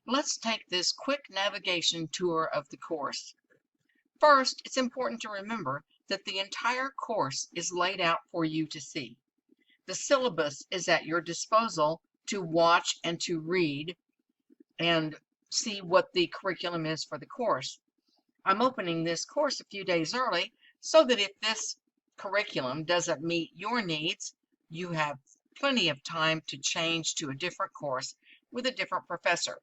Let's take this quick navigation tour of the course. First, it's important to remember that the entire course is laid out for you to see. The syllabus is at your disposal to watch and to read and see what the curriculum is for the course. I'm opening this course a few days early so that if this curriculum doesn't meet your needs, you have plenty of time to change to a different course with a different professor.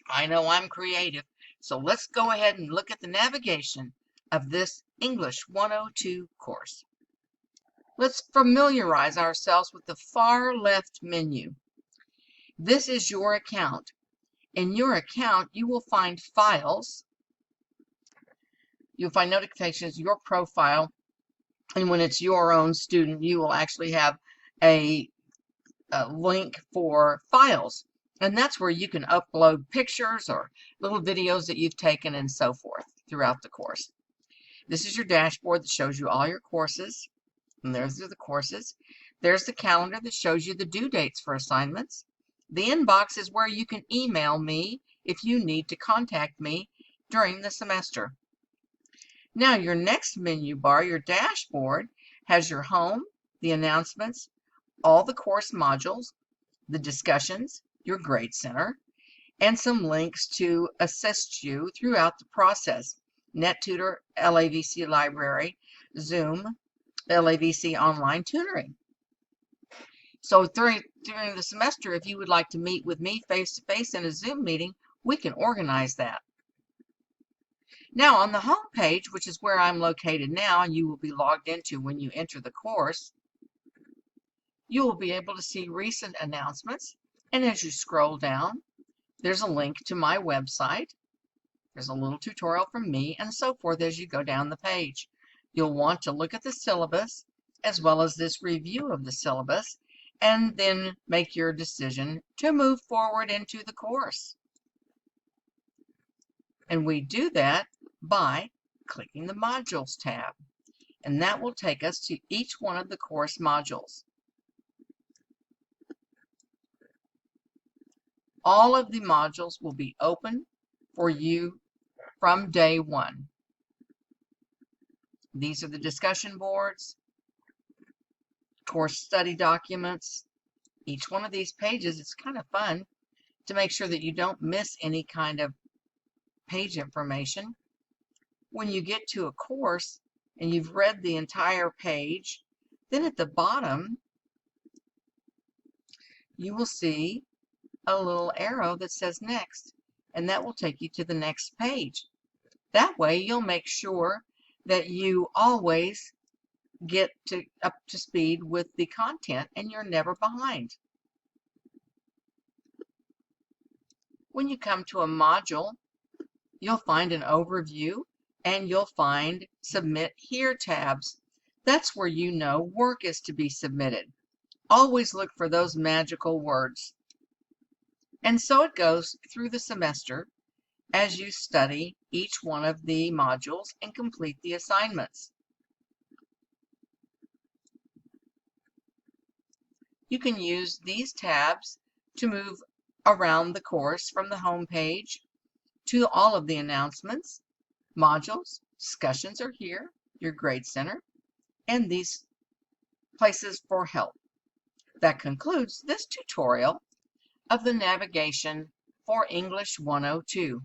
I know I'm creative, so let's go ahead and look at the navigation of this English 102 course. Let's familiarize ourselves with the far left menu. This is your account. In your account, you will find files. You'll find notifications, your profile, and when it's your own student, you will actually have a link for files. And that's where you can upload pictures or little videos that you've taken and so forth throughout the course. This is your dashboard that shows you all your courses. And there's the courses. There's the calendar that shows you the due dates for assignments. The inbox is where you can email me if you need to contact me during the semester. Now your next menu bar, your dashboard, has your home, the announcements, all the course modules, the discussions, your grade center, and some links to assist you throughout the process. NetTutor, LAVC Library, Zoom, LAVC Online Tutoring. So during the semester, if you would like to meet with me face-to-face in a Zoom meeting, we can organize that. Now on the home page, which is where I'm located now, and you will be logged into when you enter the course, you will be able to see recent announcements. And as you scroll down, there's a link to my website. There's a little tutorial from me and so forth as you go down the page. You'll want to look at the syllabus as well as this review of the syllabus and then make your decision to move forward into the course. And we do that by clicking the Modules tab. And that will take us to each one of the course modules. All of the modules will be open for you from day one. These are the discussion boards, course study documents. Each one of these pages, it's kind of fun to make sure that you don't miss any kind of page information. When you get to a course and you've read the entire page, then at the bottom you will see a little arrow that says next, and that will take you to the next page. That way you'll make sure that you always get up to speed with the content and you're never behind. When you come to a module, you'll find an overview and you'll find Submit Here tabs. That's where you know work is to be submitted. Always look for those magical words. And so it goes through the semester as you study each one of the modules and complete the assignments. You can use these tabs to move around the course from the home page to all of the announcements, modules, discussions are here, your grade center, and these places for help. That concludes this tutorial of the navigation for English 102.